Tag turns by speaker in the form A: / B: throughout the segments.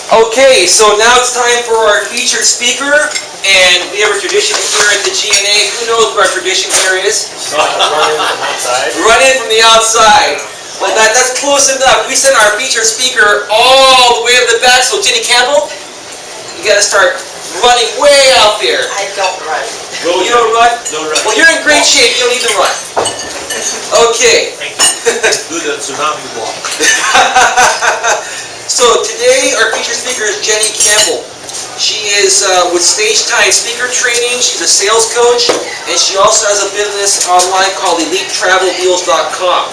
A: Okay, so now it's time for our featured speaker, and we have a tradition here at the GNA. Who knows what our tradition here is?
B: Run in from outside.
A: Run in from the outside. Well, that's close enough. We sent our featured speaker all the way to the back, so Jenny Campbell, you gotta start running way out there.
C: I don't run.
A: You don't run?
B: Don't run.
A: Well, you're in great shape. You don't need to run. Okay.
B: Do the tsunami walk.
A: So today our featured speaker is Jenny Campbell. She is with Stage Time Speaker Training. She's a sales coach, and she also has a business online called EliteTravelDeals.com.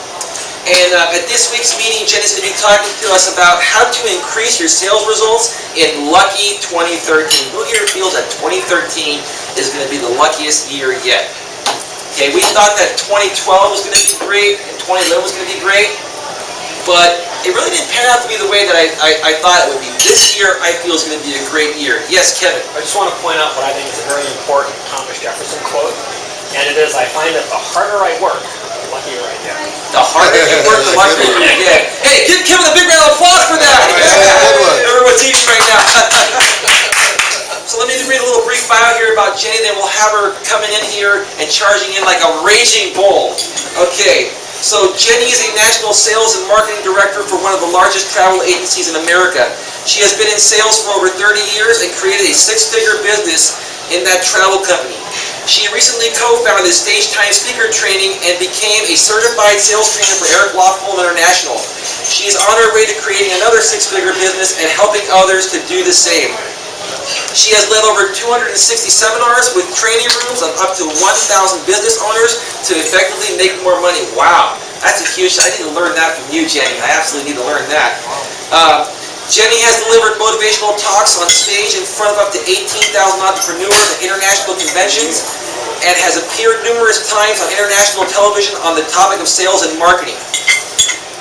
A: And at this week's meeting, Jenny's going to be talking to us about how to increase your sales results in lucky 2013. Who here feels that 2013 is going to be the luckiest year yet? Okay, we thought that 2012 was going to be great and 2011 was going to be great, but it really didn't pan out to be the way that I thought it would be. This year, I feel is going to be a great year. Yes, Kevin?
D: I just want to point out what I think is a very important Thomas Jefferson quote, and it is, I find that the harder I work, the luckier I get.
A: The harder you work, the luckier you get. Hey, give Kevin a big round of applause for that! Everyone's eating right now. So let me read a little brief bio here about Jenny, then we'll have her coming in here and charging in like a raging bull. Okay. So Jenny is a national sales and marketing director for one of the largest travel agencies in America. She has been in sales for over 30 years and created a six-figure business in that travel company. She recently co-founded Stage Time Speaker Training and became a certified sales trainer for Eric Lofholm International. She is on her way to creating another six-figure business and helping others to do the same. She has led over 260 seminars with training rooms of up to 1,000 business owners to effectively make more money. Wow, that's a huge, I need to learn that from you, Jenny. I absolutely need to learn that. Jenny has delivered motivational talks on stage in front of up to 18,000 entrepreneurs at international conventions and has appeared numerous times on international television on the topic of sales and marketing.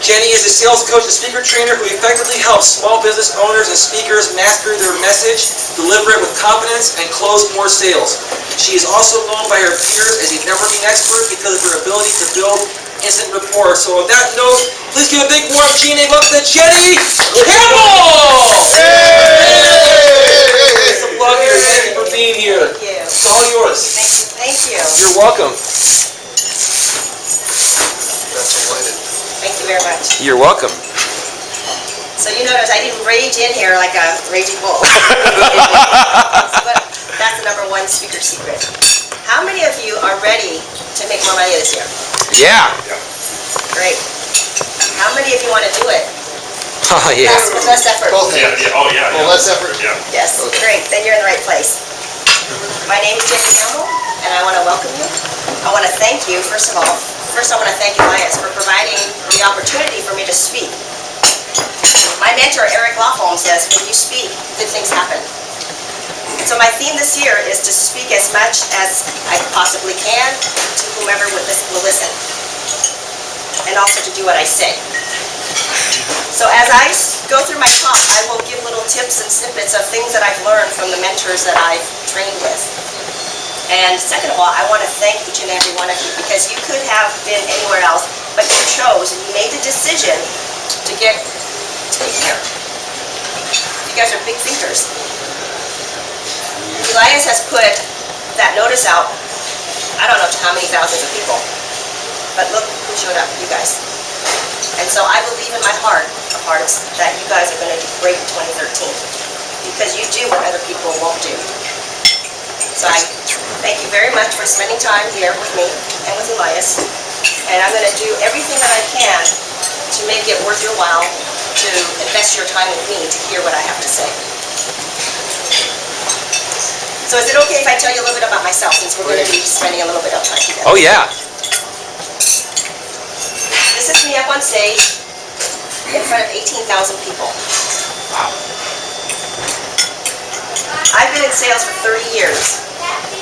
A: Jenny is a sales coach and speaker trainer who effectively helps small business owners and speakers master their message, deliver it with confidence, and close more sales. She is also known by her peers as a networking expert because of her ability to build instant rapport. So on that note, please give a big warm GNA welcome to Jenny Campbell! It's a love here. Thank you for being here.
C: Thank you.
A: It's all yours.
C: Thank you.
A: You're welcome.
C: Thank you very much.
A: You're welcome.
C: So you notice I didn't rage in here like a raging bull. But that's the number one speaker secret. How many of you are ready to make more money this year?
A: Yeah.
C: Great. How many of you want to do it?
A: Oh, yeah.
C: With less effort.
E: Oh, yeah.
B: Well, less effort.
E: Yeah.
C: Yes, great. Then you're in the right place. My name is Jenny Campbell, and I want to welcome you. I want to thank you, first of all. First, I want to thank Elias for providing the opportunity for me to speak. My mentor, Eric Lofholm, says, when you speak, good things happen. So my theme this year is to speak as much as I possibly can to whomever will listen, and also to do what I say. So as I go through my talk, I will give little tips and snippets of things that I've learned from the mentors that I've trained with. And second of all, I want to thank each and every one of you because you could have been anywhere else, but you chose and you made the decision to get here. You guys are big thinkers. Elias has put that notice out, I don't know to how many thousands of people, but look who showed up, you guys. And so I believe in my heart of hearts that you guys are going to do great in 2013 because you do what other people won't do. So I thank you very much for spending time here with me and with Elias. And I'm going to do everything that I can to make it worth your while to invest your time with me to hear what I have to say. So is it okay if I tell you a little bit about myself since we're going to be spending a little bit of time together?
A: Oh, yeah.
C: This is me up on stage in front of 18,000 people.
A: Wow.
C: I've been in sales for 30 years.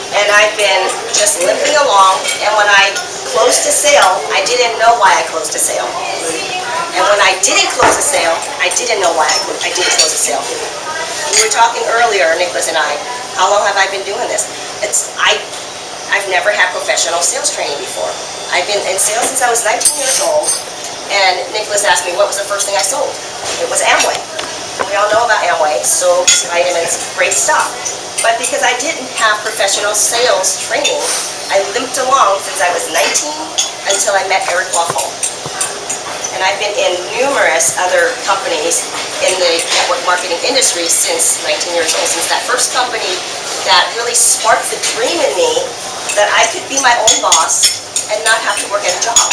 C: And I've been just limping along, and when I closed a sale, I didn't know why I closed a sale. And when I didn't close a sale, I didn't know why I didn't close a sale. We were talking earlier, Nicholas and I, how long have I been doing this? I've never had professional sales training before. I've been in sales since I was 19 years old, and Nicholas asked me what was the first thing I sold. It was Amway. we all know about Amway, soaps, vitamins, great stuff. But because I didn't have professional sales training, I limped along since I was 19 until I met Eric Lofholm. And I've been in numerous other companies in the network marketing industry since 19 years old, since that first company that really sparked the dream in me that I could be my own boss and not have to work at a job.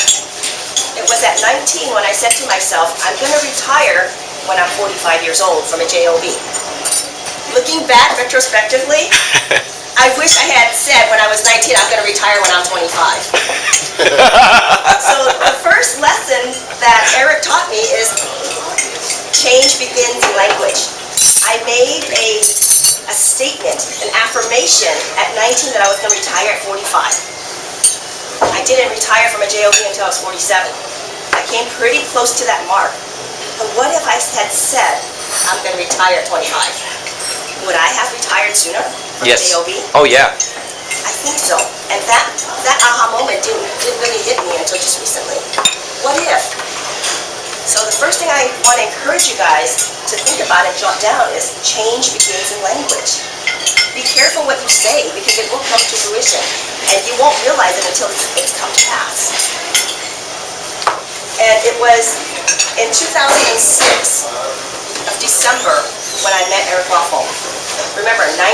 C: It was at 19 when I said to myself, I'm going to retire when I'm 45 years old from a job. Looking back retrospectively, I wish I had said when I was 19, I'm going to retire when I'm 25. So the first lesson that Eric taught me is change begins in language. I made a statement, an affirmation at 19 that I was going to retire at 45. I didn't retire from a job until I was 47. I came pretty close to that mark. But what if I had said, I'm going to retire at 25? Would I have retired sooner from
A: Yes.
C: job?
A: Oh, yeah.
C: I think so. And that aha moment didn't really hit me until just recently. What if? So the first thing I want to encourage you guys to think about and jot down is change begins in language. Be careful what you say because it will come to fruition and you won't realize it until it's come to pass. And it was in 2006 of December when I met Eric Lofholm. Remember, 19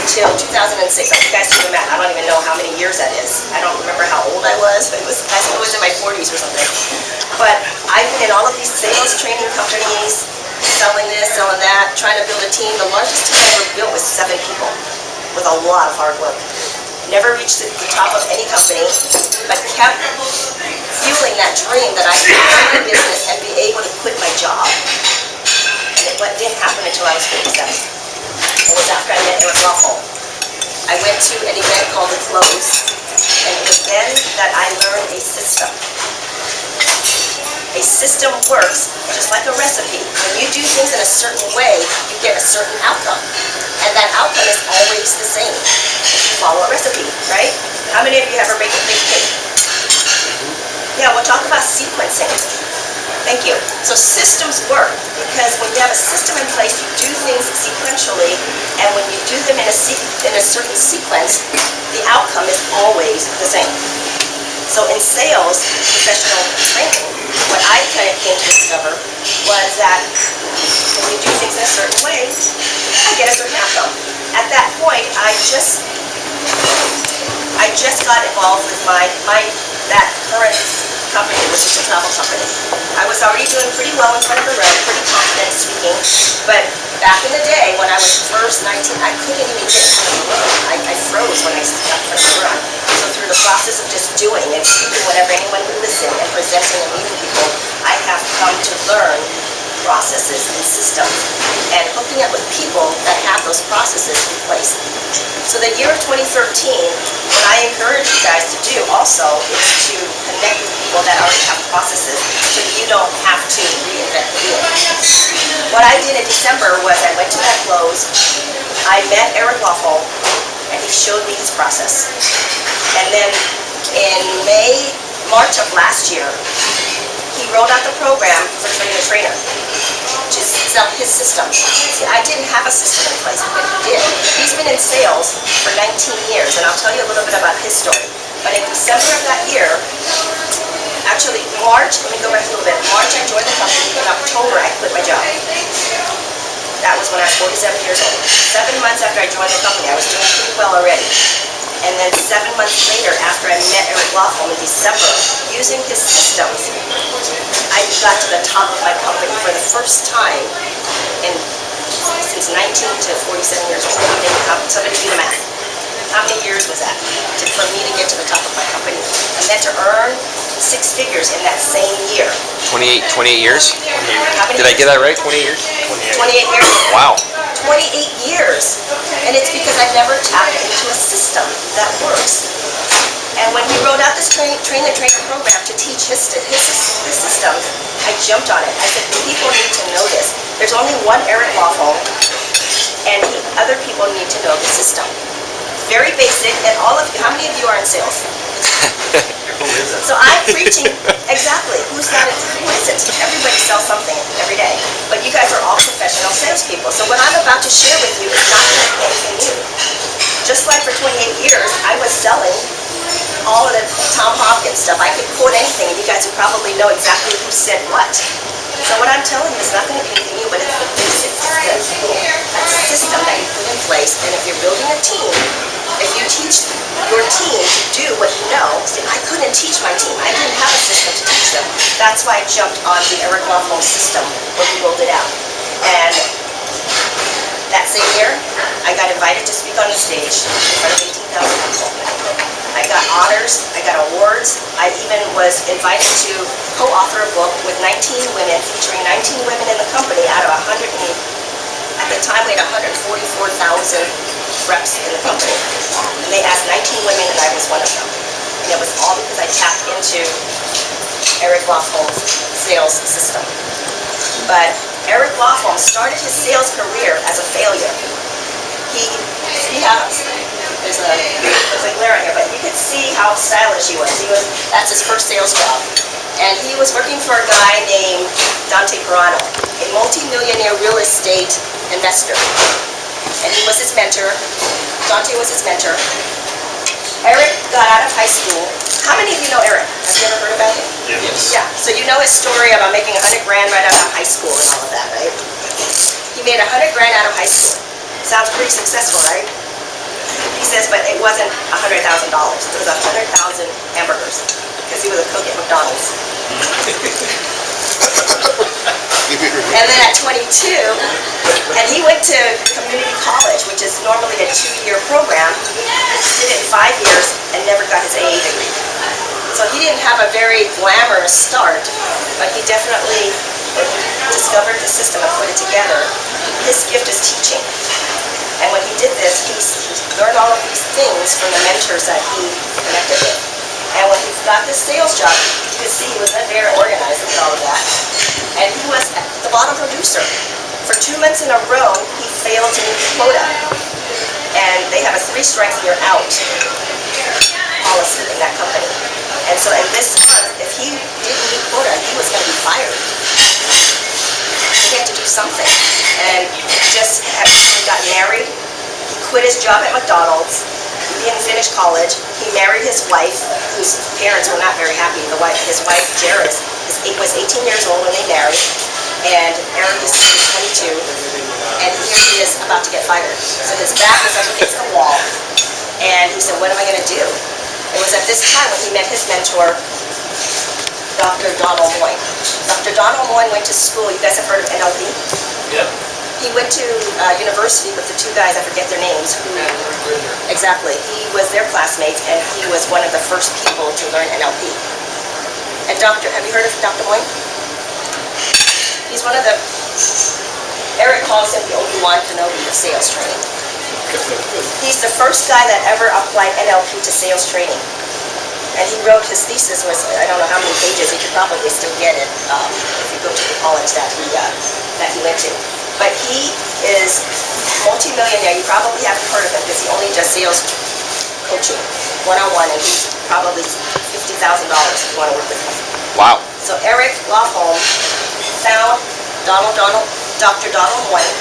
C: until 2006. Like you guys do the math. I don't even know how many years that is. I don't remember how old I was, but I think it was in my 40s or something. But I've been in all of these sales training companies, selling this, selling that, trying to build a team. The largest team I ever built was 7 people with a lot of hard work. Never reached the top of any company, but kept fueling that dream that I could run a business and be able to quit my job. And it didn't happen until I was 47. It was after I met Eric Lofholm. I went to an event called The Close, and it was then that I learned a system. A system works just like a recipe. When you do things in a certain way, you get a certain outcome. And that outcome is always the same if you follow a recipe, right? How many of you ever baked a cake? Yeah, we'll talk about sequencing. Thank you. So systems work because when you have a system in place, you do things sequentially, and when you do them in a certain sequence, the outcome is always the same. So in sales, professional training, what I kind of came to discover was that when you do things in a certain way, I get a certain outcome. At that point, I just got involved with that current company, which is a travel company. I was already doing pretty well in front of the road, pretty confident speaking, but back in the day when I was first 19, I couldn't even get in front of the road. I froze when I got in front of the road. So through the process of just doing and speaking whenever anyone would listen and presenting and meeting people, I have come to learn processes and systems and hooking up with people that have those processes in place. So the year of 2013, what I encourage you guys to do also is to connect with people that already have processes so that you don't have to reinvent the wheel. What I did in December was I went to that close, I met Eric Lofholm, and he showed me his process. And then in March of last year, he rolled out the program for Train the Trainer to sell his system. See, I didn't have a system in place, but he did. He's been in sales for 19 years, and I'll tell you a little bit about his story. But in December of that year, actually March, let me go back a little bit. March I joined the company, in October I quit my job. That was when I was 47 years old. 7 months after I joined the company, I was doing pretty well already. And then 7 months later, after I met Eric Lofholm in December, using his systems, I got to the top of my company for the first time since 19 to 47 years old. Somebody do the math. How many years was that for me to get to the top of my company? And then to earn 6 figures in that same year.
A: 28 years?
C: How many
A: Did I get that right? 28 years?
C: 28 years.
A: Wow.
C: 28 years. And it's because I never tapped into a system that works. And when he rolled out this Train the Trainer program to teach his system, I jumped on it. I said, people need to know this. There's only one Eric Lofholm, and other people need to know the system. Very basic, and all of you, how many of you are in sales? So I'm preaching, exactly, who isn't? Everybody sells something every day. But you guys are all professionals. professional salespeople. So what I'm about to share with you is not anything new. Just like for 28 years, I was selling all of the Tom Hopkins stuff. I could quote anything, and you guys would probably know exactly who said what. So what I'm telling you is not going to be anything new, but it's the basic system that you put in place. And if you're building a team, if you teach your team to do what you know, see, I couldn't teach my team. I didn't have a system to teach them. That's why I jumped on the Eric Lofholm system when he rolled it out. And that same year, I got invited to speak on the stage in front of 18,000 people. I got honors, I got awards. I even was invited to co-author a book with 19 women, featuring 19 women in the company out of 100, at the time we had 144,000 reps in the company. And they asked 19 women and I was one of them. And it was all because I tapped into Eric Lofholm's sales system. But Eric Lofholm started his sales career as a failure. There's a glare on here, but you could see how stylish he was. That's his first sales job. And he was working for a guy named Dante Pirano, a multi-millionaire real estate investor. And he was his mentor. Dante was his mentor. Eric got out of high school. How many of you know Eric? Have you ever heard about him?
B: Yes.
C: Yeah, so you know his story about making $100,000 right out of high school and all of that, right? He made $100,000 out of high school. Sounds pretty successful, right? He says, but it wasn't $100,000. It was 100,000 hamburgers because he was a cook at McDonald's. And then at 22, and he went to community college, which is normally a 2-year program, did it in 5 years, and never got his AA degree. So he didn't have a very glamorous start, but he definitely discovered the system and put it together. His gift is teaching. And when he did this, he learned all of these things from the mentors that he connected with. And when he got this sales job, you could see he was very organized and all of that. And he was the bottom producer. For 2 months in a row, he failed to meet the quota. And they have a 3 strikes and you're out policy in that company. And so in this month, if he didn't meet quota, he was going to be fired. He had to do something. And he got married. He quit his job at McDonald's. He didn't finish college. He married his wife, whose parents were not very happy. His wife, Jairus, was 18 years old when they married. And Eric is 22. And here he is about to get fired. So his back was up against the wall. And he said, what am I going to do? It was at this time when he met his mentor, Dr. Donald Moyne. Dr. Donald Moyne went to school. You guys have heard of NLP?
B: Yep.
C: He went to university with the 2 guys, I forget their names. Exactly. He was their classmates, and he was one of the first people to learn NLP. And have you heard of Dr. Moyne? He's one of the, Eric calls him the Obi-Wan Kenobi of sales training. He's the first guy that ever applied NLP to sales training. And he wrote, his thesis was, I don't know how many pages, you could probably still get it if you go to the college that he went to. But he is multi-millionaire. You probably haven't heard of him because he only does sales coaching, one-on-one, and he's probably $50,000 if you want to work with him.
A: Wow.
C: So Eric Lofholm found Dr. Donald Moyne,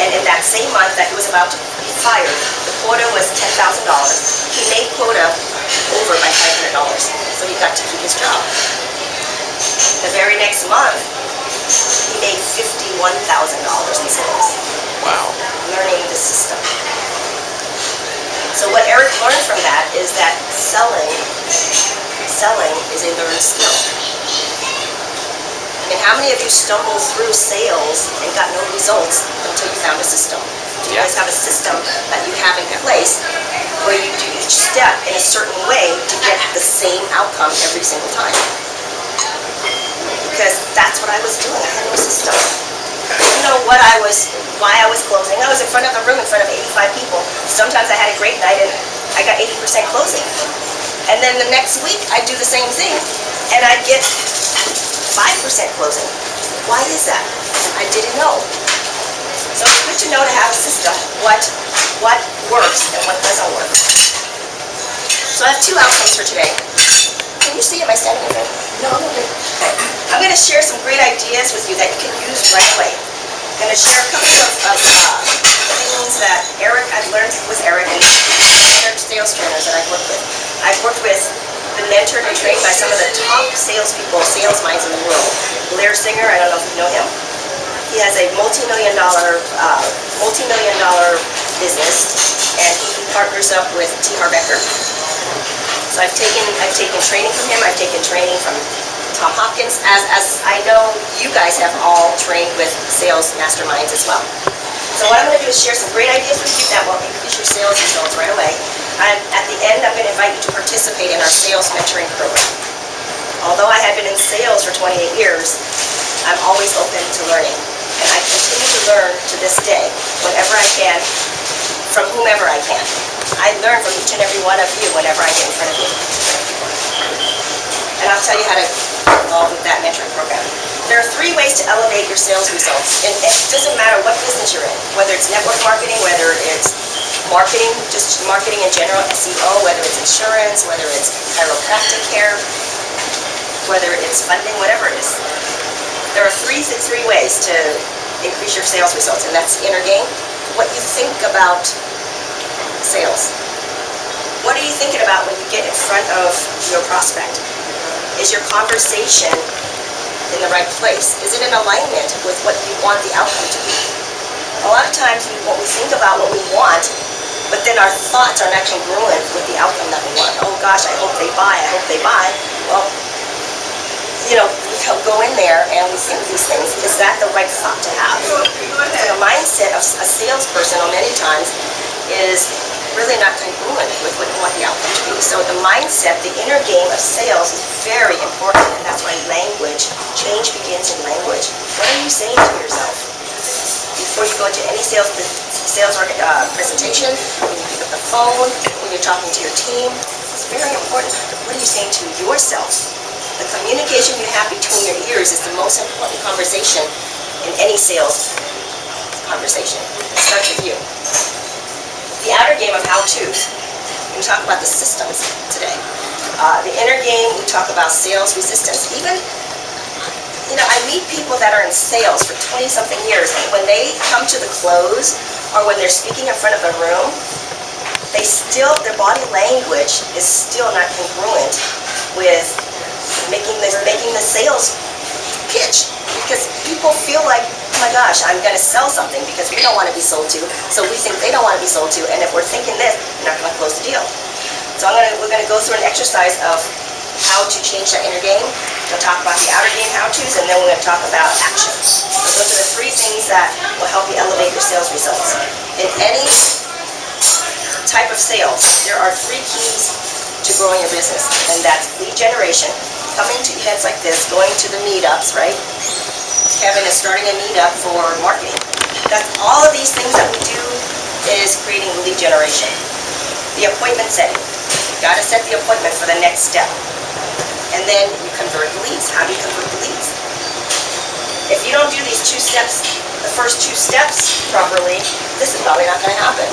C: and in that same month that he was about to be fired, the quota was $10,000. He made quota over by $500, so he got to keep his job. The very next month, he made $51,000 in sales.
A: Wow.
C: Learning the system. So what Eric learned from that is that selling is a learned skill. I mean, how many of you stumbled through sales and got no results until you found a system? Do you guys have a system that you have in place where you do each step in a certain way to get the same outcome every single time? Because that's what I was doing. I had no system. I didn't know why I was closing. I was in front of the room in front of 85 people. Sometimes I had a great night and I got 80% closing. And then the next week I'd do the same thing and I'd get 5% closing. Why is that? I didn't know. So it's good to know to have a system, what works and what doesn't work. So I have 2 outcomes for today. Can you see? Am I standing in front? No, I'm okay. I'm going to share some great ideas with you that you can use right away. I'm going to share a couple of things that I've learned with Eric and other sales trainers that I've worked with. I've worked with, been mentored and trained by some of the top salespeople, sales minds in the world. Blair Singer, I don't know if you know him. He has a multi-million dollar business, and he partners up with T. Harv Eker. So I've taken training from him. I've taken training from Tom Hopkins, as I know you guys have all trained with sales masterminds as well. So what I'm going to do is share some great ideas with you that will increase your sales results right away. And at the end, I'm going to invite you to participate in our sales mentoring program. Although I have been in sales for 28 years, I'm always open to learning. And I continue to learn to this day, whenever I can, from whomever I can. I learn from each and every one of you whenever I get in front of you. And I'll tell you how to involve with that mentoring program. There are 3 ways to elevate your sales results. And it doesn't matter what business you're in, whether it's network marketing, whether it's marketing, just marketing in general, SEO, whether it's insurance, whether it's chiropractic care, whether it's funding, whatever it is. There are three ways to increase your sales results, and that's inner game, what you think about sales. What are you thinking about when you get in front of your prospect? Is your conversation in the right place? Is it in alignment with what you want the outcome to be? A lot of times we think about what we want, but then our thoughts are not congruent with the outcome that we want. Oh gosh, I hope they buy, I hope they buy. Well, we go in there and we think these things. Is that the right thought to have? So the mindset of a salesperson many times is really not congruent with what you want the outcome to be. So the mindset, the inner game of sales is very important, and that's why change begins in language. What are you saying to yourself? Before you go into any sales presentation, when you pick up the phone, when you're talking to your team, it's very important. What are you saying to yourself? The communication you have between your ears is the most important conversation in any sales conversation. It starts with you. The outer game of how-tos. We talk about the systems today. The inner game, we talk about sales resistance. Even, I meet people that are in sales for 20-something years, and when they come to the close, or when they're speaking in front of a room, their body language is still not congruent with making the sales pitch, because people feel like, oh my gosh, I'm going to sell something because we don't want to be sold to, so we think they don't want to be sold to, and if we're thinking this, we're not going to close the deal. So we're going to go through an exercise of how to change that inner game. We'll talk about the outer game how-tos, and then we're going to talk about actions. So those are the 3 things that will help you elevate your sales results. In any type of sales, there are 3 keys to growing your business, and that's lead generation, coming to events like this, going to the meetups, right? Kevin is starting a meetup for marketing. That's all of these things that we do is creating lead generation. The appointment setting. You've got to set the appointment for the next step. And then you convert the leads. How do you convert the leads? If you don't do these 2 steps, the first 2 steps properly, this is probably not going to happen.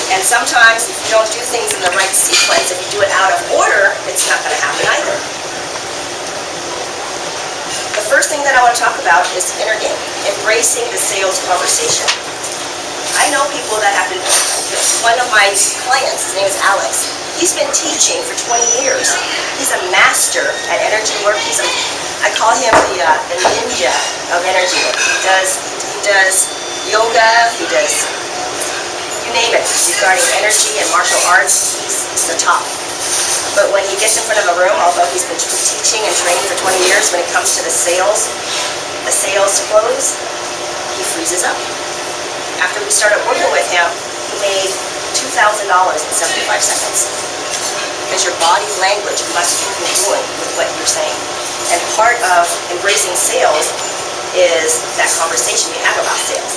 C: And sometimes if you don't do things in the right sequence, if you do it out of order, it's not going to happen either. The first thing that I want to talk about is inner game, embracing the sales conversation. I know people that have been, one of my clients, his name is Alex. He's been teaching for 20 years. He's a master at energy work. I call him the ninja of energy work. He does yoga, he does, you name it, regarding energy and martial arts. He's the top. But when he gets in front of a room, although he's been teaching and training for 20 years, when it comes to the sales close, he freezes up. After we started working with him, he made $2,000 in 75 seconds. Because your body language must be congruent with what you're saying. And part of embracing sales is that conversation you have about sales.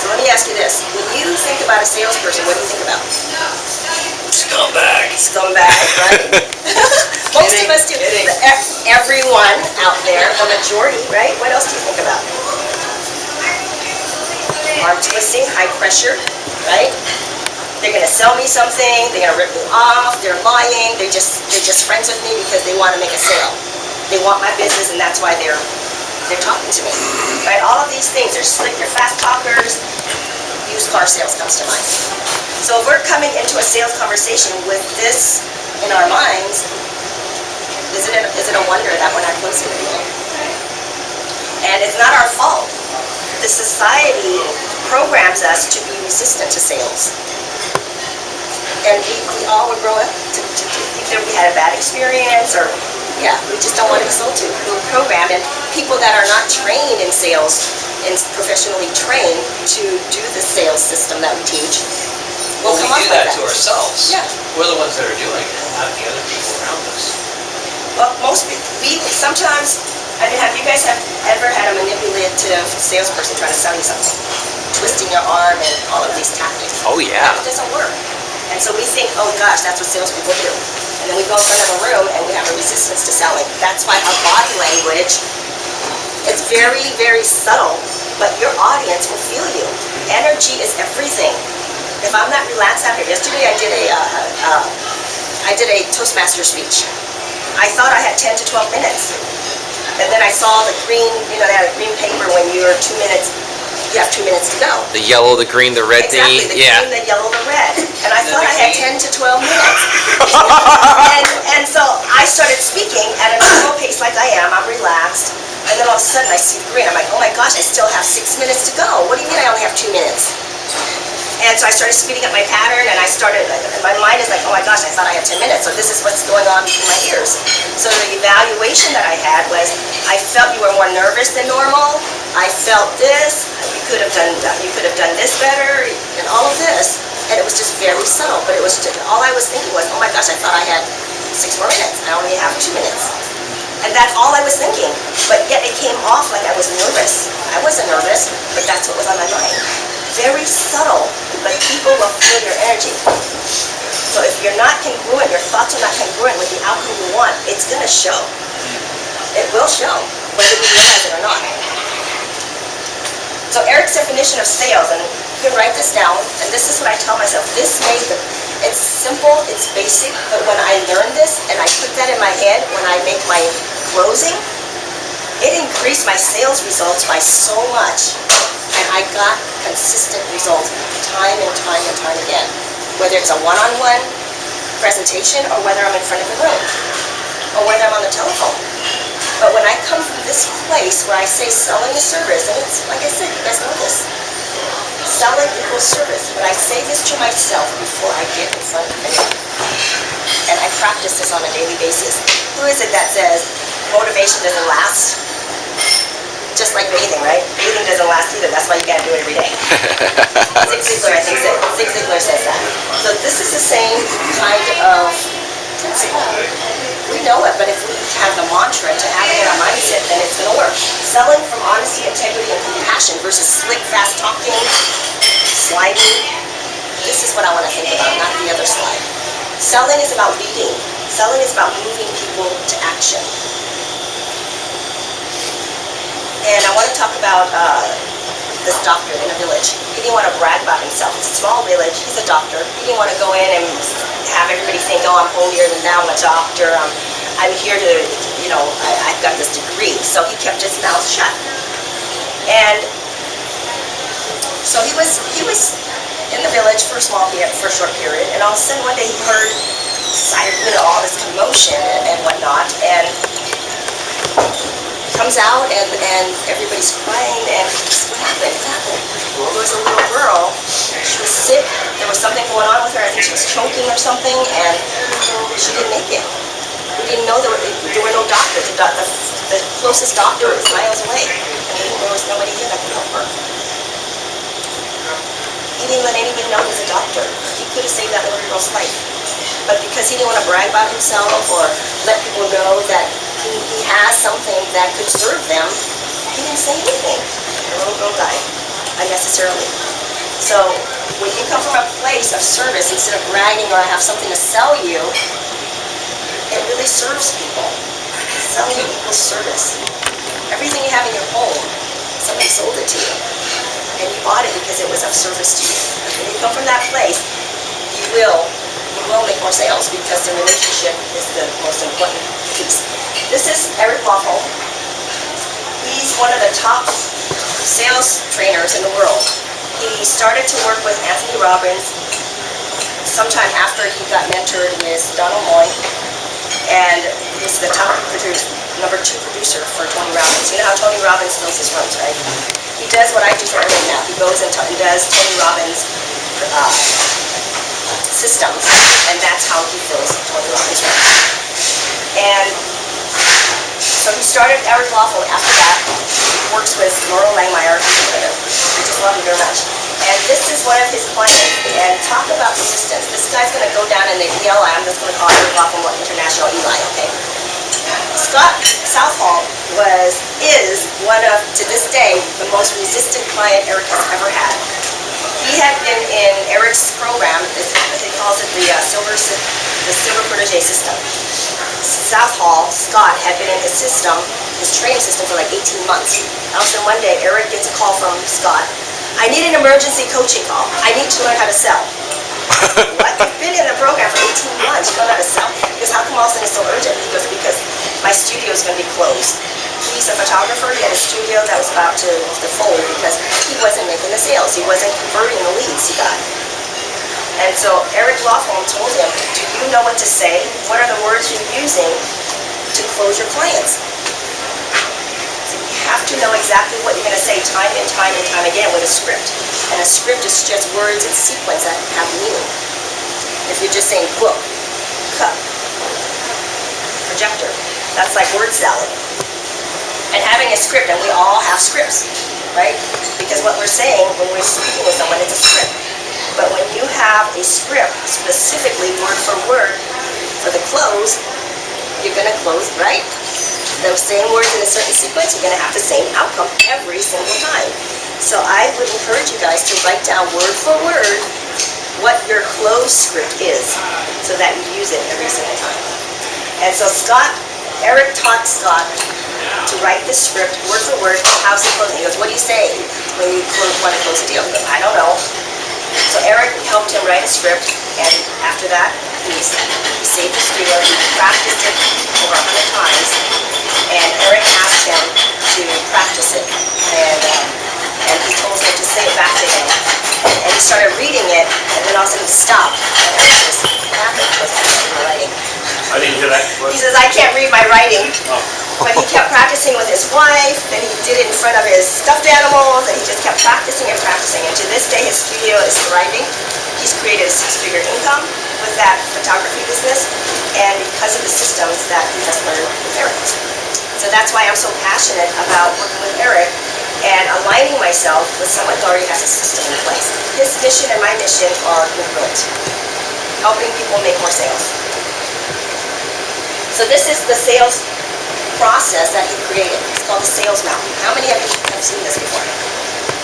C: So let me ask you this. When you think about a salesperson, what do you think about?
B: Scumbag.
C: Scumbag, right? Most of us do. Everyone out there, the majority, right? What else do you think about? Arm twisting, high pressure, right? They're going to sell me something, they're going to rip me off, they're lying, they're just friends with me because they want to make a sale. They want my business, and that's why they're they're talking to me, right? All of these things, they're slick, they're fast talkers. Used car sales comes to mind. So if we're coming into a sales conversation with this in our minds, is it a wonder that we're not closing with people? And it's not our fault. The society programs us to be resistant to sales. And we all would grow up to think that we had a bad experience, or we just don't want to be sold to. We're programmed, and people that are not trained in sales and professionally trained to do the sales system that we teach will
E: Well, we
C: come up
E: do
C: with
E: that to ourselves.
C: Yeah.
E: We're the ones that are doing it, not the other people around us.
C: Well, we sometimes, I mean, have you guys ever had a manipulative salesperson trying to sell you something? Twisting your arm and all of these tactics.
E: Oh, yeah.
C: It doesn't work. And so we think, oh gosh, that's what salespeople do. And then we go in front of a room and we have a resistance to selling. That's why our body language, it's very, very subtle, but your audience will feel you. Energy is everything. If I'm not relaxed out here, yesterday I did a Toastmaster speech. I thought I had 10 to 12 minutes. And then I saw the green, they had a green paper when you're 2 minutes, you have 2 minutes to go.
E: The yellow, the green, the red
C: Exactly,
E: thingy.
C: the green, the yellow, the red. And I thought I had 10 to 12 minutes. and so I started speaking at a normal pace like I am. I'm relaxed. And then all of a sudden I see the green. I'm like, oh my gosh, I still have 6 minutes to go. What do you mean I only have 2 minutes? And so I started speeding up my pattern, and my mind is like, oh my gosh, I thought I had 10 minutes, so this is what's going on between my ears. So the evaluation that I had was, I felt you were more nervous than normal, I felt this, you could have done this better, and all of this. And it was just very subtle, but it was just, all I was thinking was, oh my gosh, I thought I had 6 more minutes, I only have 2 minutes. And that's all I was thinking, but yet it came off like I was nervous. I wasn't nervous, but that's what was on my mind. Very subtle, but people will feel your energy. So if you're not congruent, your thoughts are not congruent with the outcome you want, it's going to show. It will show, whether you realize it or not. So Eric's definition of sales, and you can write this down, and this is what I tell myself, it's simple, it's basic, but when I learn this, and I put that in my head when I make my closing, it increased my sales results by so much. And I got consistent results time and time and time again. Whether it's a one-on-one presentation, or whether I'm in front of the room, or whether I'm on the telephone. But when I come from this place where I say selling is service, and it's, like I said, you guys know this. Selling equals service. But I say this to myself before I get in front of anyone. And I practice this on a daily basis. Who is it that says motivation doesn't last? Just like bathing, right? Bathing doesn't last either. That's why you gotta do it every day. Zig Ziglar says that. So this is the same kind of principle. We know it, but if we have the mantra to have it in our mindset, then it's gonna work. Selling from honesty, integrity, and compassion versus slick, fast talking, sliding. This is what I want to think about, not the other slide. Selling is about leading. Selling is about moving people to action. And I want to talk about this doctor in a village. He didn't want to brag about himself. It's a small village. He's a doctor. He didn't want to go in and have everybody think, oh, I'm holier than thou, I'm a doctor. I'm here to, I've got this degree. So he kept his mouth shut. And so he was in the village for a short period. And all of a sudden one day he heard all this commotion and whatnot. And comes out and everybody's crying, and what happened? Well, there was a little girl, she was sick, there was something going on with her, I think she was choking or something, and she didn't make it. We didn't know there were no doctors. The closest doctor was miles away, and there was nobody here that could help her. He didn't let anybody know he was a doctor. He could have saved that little girl's life. But because he didn't want to brag about himself or let people know that he has something that could serve them, he didn't say anything. The little girl died unnecessarily. So when you come from a place of service, instead of bragging or I have something to sell you, it really serves people. Selling equals service. Everything you have in your home, somebody sold it to you. And you bought it because it was of service to you. When you come from that place, you will make more sales because the relationship is the most important piece. This is Eric Lofholm. He He's one of the top sales trainers in the world. He started to work with Anthony Robbins sometime after he got mentored with Donald Moy, and he's the top producer, #2 producer for Tony Robbins. You know how Tony Robbins fills his rooms, right? He does what I do for everyone now. He goes and does Tony Robbins systems, and that's how he fills Tony Robbins rooms. And so he started Eric Lofholm after that. He works with Laurel Langmeyer. I just love him very much. And this is one of his clients. And talk about resistance. This guy's going to go down in the ELI. I'm just going to call Eric Lofholm International Eli, okay? Scott Southall is one of, to this day, the most resistant client Eric has ever had. He had been in Eric's program, he calls it the Silver Protege system. Scott had been in his system, his training system, for like 18 months. All of a sudden one day, Eric gets a call from Scott. I need an emergency coaching call. I need to learn how to sell. What? You've been in the program for 18 months. You don't know how to sell? Because how come all of a sudden it's so urgent? He goes, because my studio is going to be closed. He's a photographer. He had a studio that was about to fold because he wasn't making the sales. He wasn't converting the leads he got. And so Eric Lofholm told him, do you know what to say? What are the words you're using to close your clients? So you have to know exactly what you're going to say time and time and time again with a script. And a script is just words in sequence that have meaning. If you're just saying book, cup, projector, that's like word salad. And having a script, and we all have scripts, right? Because what we're saying when we're speaking with someone, it's a script. But when you have a script, specifically word for word, for the close, you're going to close, right? Those same words in a certain sequence, you're going to have the same outcome every single time. So I would encourage you guys to write down word for word what your close script is, so that you use it every single time. And so Eric taught Scott to write the script word for word. How's it closing? He goes, what do you say when you want to close a deal? He goes, I don't know. So Eric helped him write a script, and after that, he saved the studio. He practiced it over 100 times, and Eric asked him to practice it, and he told him to say it back to him. And he started reading it, and then all of a sudden he stopped. And Eric says, what happened? He goes, I can't read my writing.
B: I didn't hear that.
C: He says, I can't read my writing. But he kept practicing with his wife, and he did it in front of his stuffed animals, and he just kept practicing and practicing. And to this day, his studio is thriving. He's created a 6-figure income with that photography business, and because of the systems that he has learned with Eric. So that's why I'm so passionate about working with Eric and aligning myself with someone who already has a system in place. His mission and my mission are congruent, helping people make more sales. So this is the sales process that he created. It's called the sales mountain. How many of you have seen this before?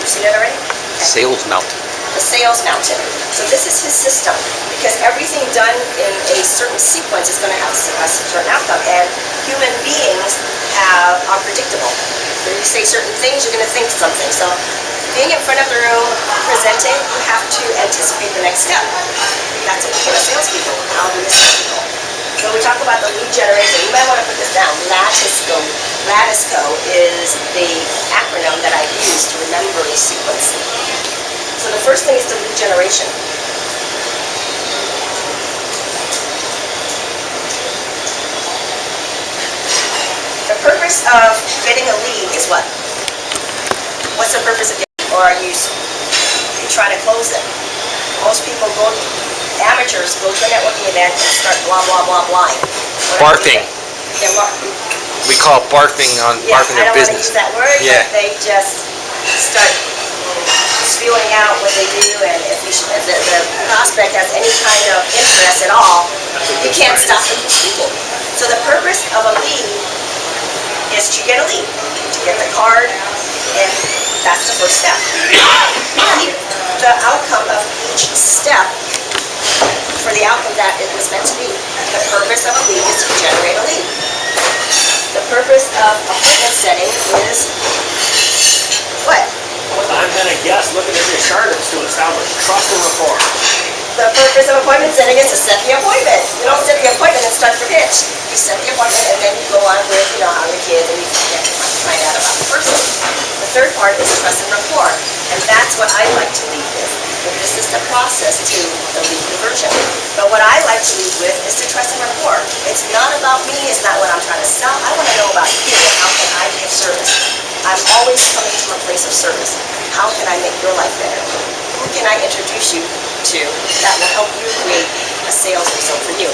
C: You've seen it already? Okay.
E: Sales mountain.
C: The sales mountain. So this is his system, because everything done in a certain sequence is going to have a certain outcome, and human beings are predictable. When you say certain things, you're going to think something. So being in front of the room, presenting, you have to anticipate the next step. That's what we do as salespeople. How do we sell people? So we talk about the lead generation. You might want to put this down. LATISCO. LATISCO is the acronym that I use to remember a sequence. So the first thing is the lead generation. The purpose of getting a lead is what? What's the purpose of getting, or are you trying to close it? Most people amateurs go to a networking event and start blah, blah, blah, blahing.
E: Barfing.
C: Yeah,
E: We call it barfing barfing their business.
C: I don't want to use that word,
E: Yeah.
C: but they just start spewing out what they do, and if the prospect has any kind of interest at all, you can't stop them from speaking. So the purpose of a lead is to get a lead, to get the card, and that's the first step. The outcome of each step for the outcome that it was meant to be. The purpose of a lead is to generate a lead. The purpose of appointment setting is what?
D: I'm going to guess, looking at your chart, it's to establish trust and rapport.
C: The purpose of appointment setting is to set the appointment. You don't set the appointment and start the pitch. You set the appointment and then you go on with, how your kids and you get to find out about the person. The third part is trust and rapport, and that's what I like to lead with. And this is the process to the lead conversion. But what I like to lead with is the trust and rapport. It's not about me, it's not what I'm trying to sell. I want to know about you and how can I be of service. I'm always coming from a place of service. How can I make your life better? Who can I introduce you to that will help you create a sales result for you?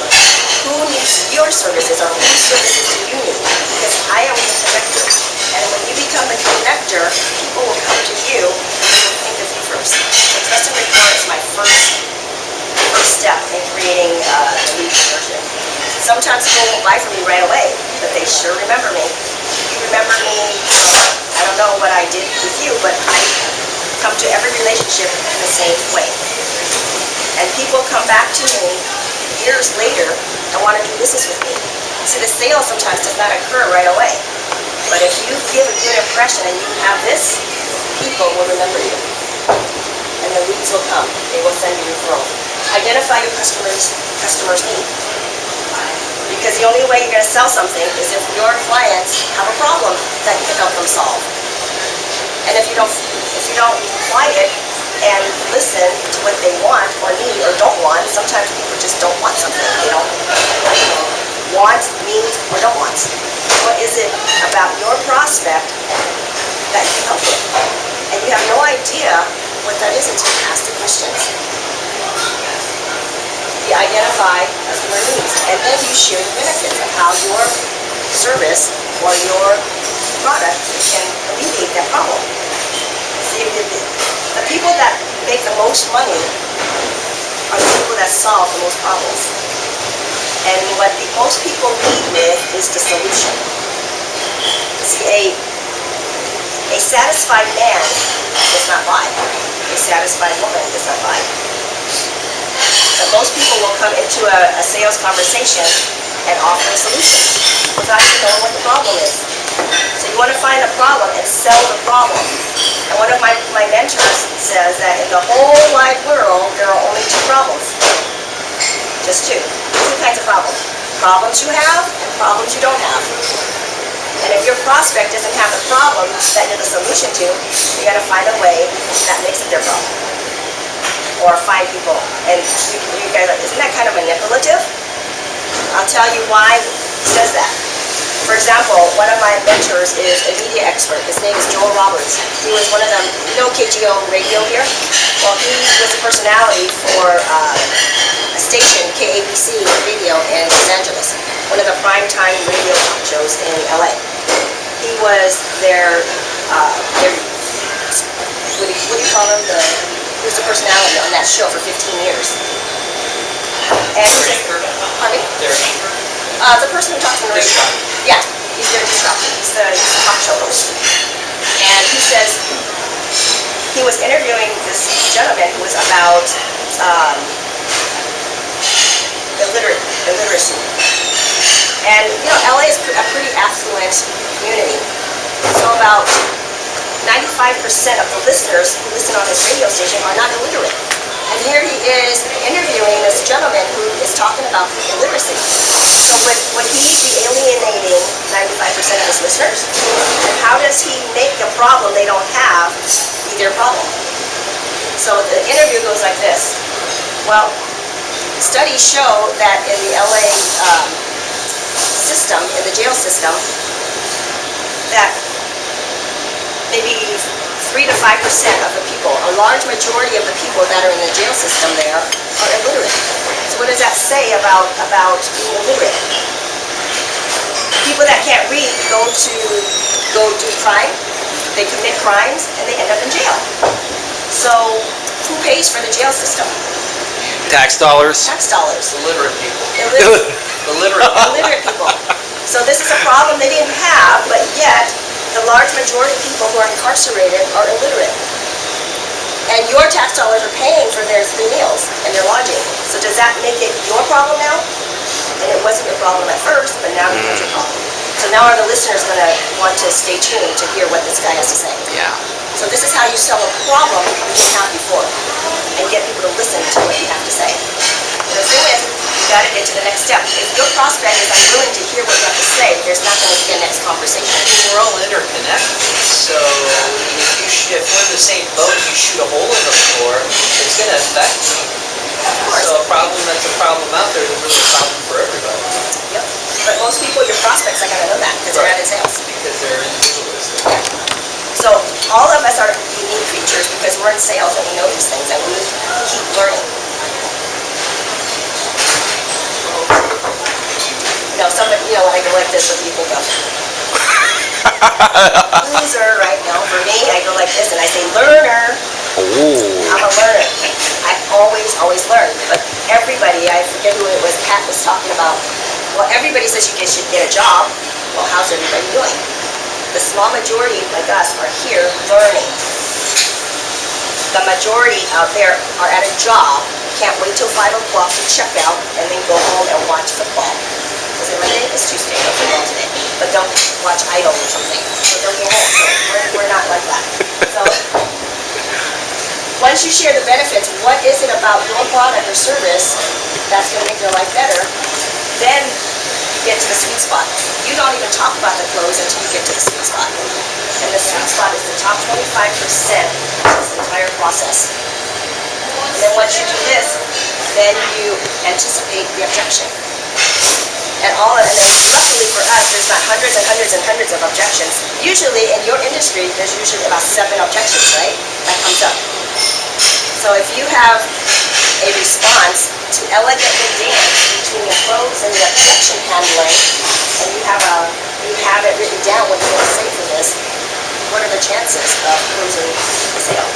C: Who needs your services or whose services do you need? Because I am the connector. And when you become the connector, people will come to you and they will think of you first. So trust and rapport is my first step in creating a lead conversion. Sometimes people won't buy from me right away, but they sure remember me. You remember me, I don't know what I did with you, but I come to every relationship in the same way. And people come back to me years later and want to do business with me. See, the sale sometimes does not occur right away. But if you give a good impression and you have this, people will remember you. And the leads will come. They will send you referrals. Identify your customer's need. Because the only way you're going to sell something is if your clients have a problem that you can help them solve. And if you don't quiet and listen to what they want or need or don't want, sometimes people just don't want something. They don't want, need, or don't want. What is it about your prospect that you can help with? And you have no idea what that is until you ask the questions. You identify customer needs, and then you share the benefits of how your service or your product can alleviate that problem. See, the people that make the most money are the people that solve the most problems. And what most people lead with is the solution. See, a satisfied man does not buy. A satisfied woman does not buy. But most people will come into a sales conversation and offer a solution without even knowing what the problem is. So you want to find a problem and sell the problem. And one of my mentors says that in the whole wide world, there are only two problems. Just two. Two kinds of problems. Problems you have and problems you don't have. And if your prospect doesn't have the problem that you're the solution to, you got to find a way that makes it their problem. Or find people. And you guys are, isn't that kind of manipulative? I'll tell you why he says that. For example, one of my mentors is a media expert. His name is Joel Roberts. He was one of them, you know KGO radio here? Well, he was a personality for a station, KABC radio in Los Angeles, one of the primetime radio talk shows in LA. He was their what do you call him? He was the personality on that show for 15 years. And pardon me?
D: Their anchor?
C: The person who talks on the radio. Yeah, he's their disruptor. He's the talk show host. And he says he was interviewing this gentleman who was about illiteracy. And you know, LA is a pretty affluent community. So about 95% of the listeners who listen on his radio station are not illiterate. And here he is interviewing this gentleman who is talking about illiteracy. So would he be alienating 95% of his listeners? And how does he make a problem they don't have be their problem? So the interview goes like this. Well, studies show that in the LA system, in the jail system, that maybe 3 to 5% of the people, a large majority of the people that are in the jail system there are illiterate. So what does that say about being illiterate? People that can't read go do crime, they commit crimes, and they end up in jail. So who pays for the jail system?
E: Tax dollars.
C: Tax dollars.
B: Illiterate people.
C: Illiterate people. So this is a problem they didn't have, but yet the large majority of people who are incarcerated are illiterate. And your tax dollars are paying for their 3 meals and their lodging. So does that make it your problem now? And it wasn't your problem at first, but now it becomes your problem. So now are the listeners going to want to stay tuned to hear what this guy has to say?
E: Yeah.
C: So this is how you sell a problem you didn't have before and get people to listen to what you have to say. And the thing is, you got to get to the next step. If your prospect is unwilling to hear what you have to say, there's not going to be a next conversation.
F: We're all interconnected, so if we're in the same boat, you shoot a hole in the floor, it's going to affect me.
C: Of course.
F: So a problem that's a problem out there is really a problem for everybody.
C: Yep. But most people, your prospects, are going to know that because they're not in sales.
F: Because they're individualistic.
C: So all of us are unique creatures because we're in sales and we know these things and we keep learning. Somebody, when I go like this, what do you think of? Loser, right? No, for me, I go like this and I say, learner. I'm a learner. I always learn. But everybody, I forget who it was, Pat was talking about, well, everybody says you should get a job. Well, how's everybody doing? The small majority, like us, are here learning. The majority out there are at a job, can't wait till 5 o'clock to check out, and then go home and watch football. Was it Monday? It's Tuesday, no football today. But don't watch Idol or something. So don't go home. So we're not like that. So once you share the benefits, what is it about your product or service that's going to make your life better, then you get to the sweet spot. You don't even talk about the close until you get to the sweet spot. And the sweet spot is the top 25% of this entire process. And then once you do this, then you anticipate the objection. And then luckily for us, there's not hundreds and hundreds and hundreds of objections. Usually in your industry, there's usually about 7 objections, right? That comes up. So if you have a response to elegantly dance between the pros and the objection handling, and you have it written down what you're going to say for this, what are the chances of closing the sale?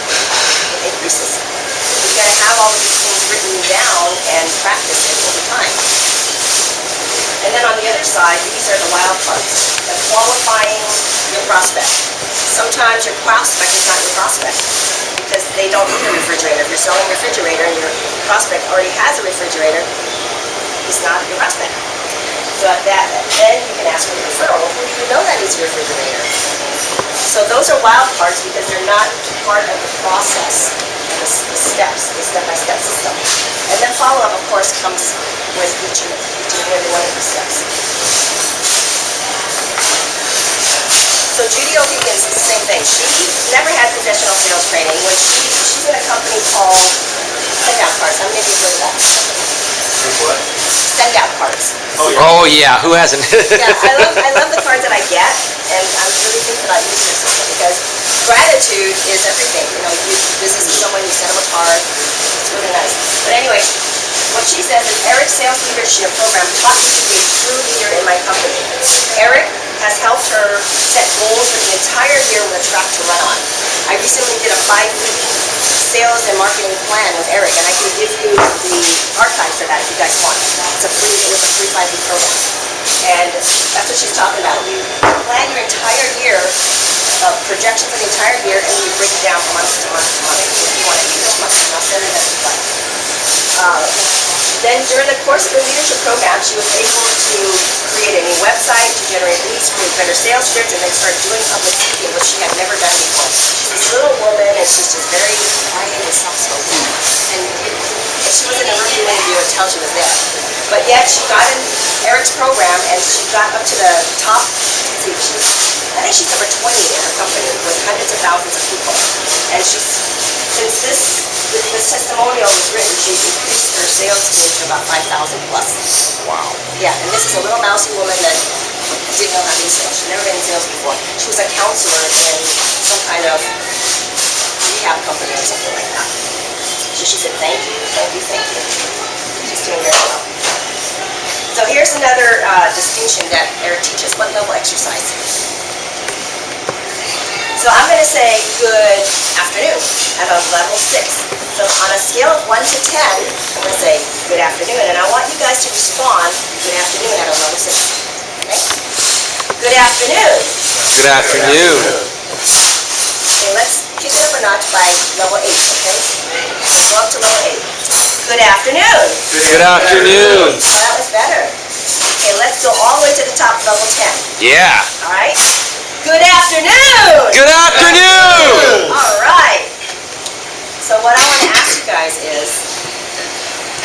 C: It increases. You've got to have all of these things written down and practice it over time. And then on the other side, these are the wild parts, the qualifying your prospect. Sometimes your prospect is not your prospect because they don't need a refrigerator. If you're selling a refrigerator and your prospect already has a refrigerator, he's not your prospect. So then you can ask for the referral. Well, who do you know that needs a refrigerator? So those are wild parts because they're not part of the process, the steps, the step-by-step system. And then follow-up, of course, comes with each and every one of these steps. So Judy O'Higgins is the same thing. She never had professional sales training. When she's in a company called Send Out Cards. How many of you heard of that?
B: What?
C: Send Out Cards.
E: Oh yeah, who hasn't?
C: Yeah, I love the cards that I get, and I'm really thinking about using this system because gratitude is everything. This is someone you send them a card. It's really nice. But anyway, what she says is Eric's sales leadership program taught me to be a true leader in my company. Eric has helped her set goals for the entire year with a track to run on. I recently did a 5-week sales and marketing plan with Eric, and I can give you the archives for that if you guys want. It was a free 5-week program. And that's what she's talking about. You plan your entire year, projection for the entire year, and you break it down from month to month to month. If you want to do each month, and I'll send it as you like. Then during the course of the leadership program, she was able to create a new website, to generate leads, create better sales scripts, and then start doing public speaking, which she had never done before. She's this little woman, and she's just very quiet and soft-spoken. And if she was in a room, you wouldn't be able to tell she was there. But yet, she got in Eric's program, and she got up to the top, I think she's number 20 in her company with hundreds of thousands of people. And since this testimonial was written, she's increased her sales team to about 5,000 plus.
E: Wow.
C: Yeah, and this is a little mousy woman that didn't know how to do sales. She'd never been in sales before. She was a counselor in some kind of rehab company or something like that. So she said, thank you. She's doing very well. So here's another distinction that Eric teaches. What level exercise? So I'm going to say good afternoon at a level 6. So on a scale of 1 to 10, I'm going to say good afternoon. And I want you guys to respond good afternoon at a level 6. Okay? Good afternoon.
E: Good afternoon.
C: Okay, let's kick it up a notch by level 8, okay? Go up to level 8. Good afternoon.
E: Good afternoon.
C: Oh, that was better. Okay, let's go all the way to the top, level 10.
E: Yeah.
C: All right? Good afternoon.
E: Good afternoon.
C: All right. So what I want to ask you guys is,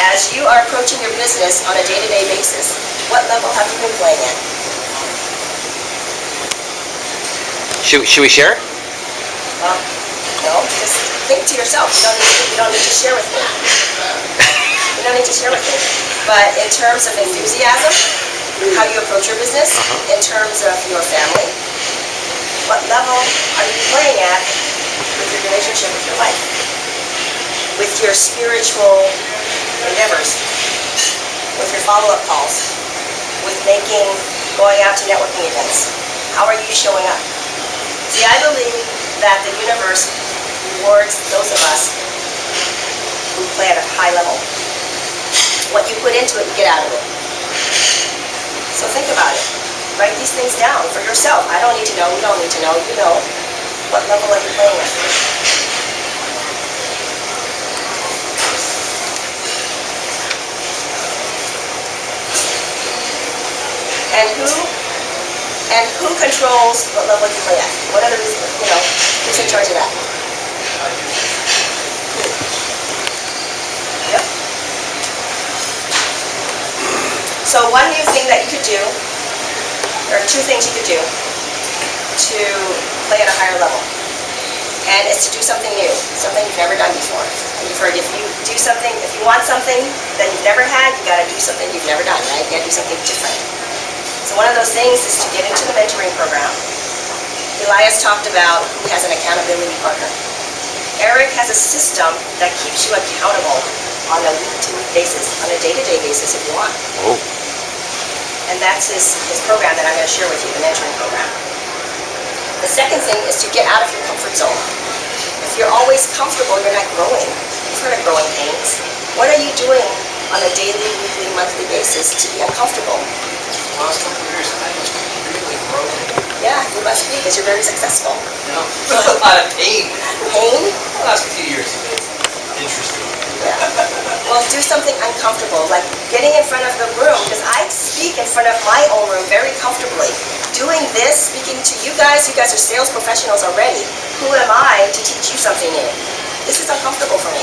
C: as as you are approaching your business on a day-to-day basis, what level have you been playing at?
E: Should we share?
C: Well, no, just think to yourself. You don't need to share with me. You don't need to share with me. But in terms of enthusiasm, how you approach your business, in terms of your family, what level are you playing at with your relationship with your wife? With your spiritual endeavors? With your follow-up calls? With going out to networking events? How are you showing up? See, I believe that the universe rewards those of us who play at a high level. What you put into it, you get out of it. So think about it. Write these things down for yourself. I don't need to know, we don't need to know, you know. What level are you playing at? And who controls what level you play at? What are the reasons, who's in charge of that? Yep. So one new thing that you could do, there are two things you could do to play at a higher level. And it's to do something new, something you've never done before. And you've heard if you want something that you've never had, you gotta do something you've never done, right? You gotta do something different. So one of those things is to get into the mentoring program. Elias talked about who has an accountability partner. Eric has a system that keeps you accountable on a week-to-week basis, on a day-to-day basis if you want.
E: Oh.
C: And that's his program that I'm going to share with you, the mentoring program. The second thing is to get out of your comfort zone. If you're always comfortable, you're not growing. You've heard of growing pains. What are you doing on a daily, weekly, monthly basis to be uncomfortable?
F: The last couple of years, I was really growing.
C: Yeah, you must be, because you're very successful.
F: No, a lot of pain.
C: Pain?
F: The last few years have been interesting.
C: Yeah. Well, do something uncomfortable, like getting in front of the room, because I speak in front of my own room very comfortably. Doing this, speaking to you guys are sales professionals already. Who am I to teach you something new? This is uncomfortable for me,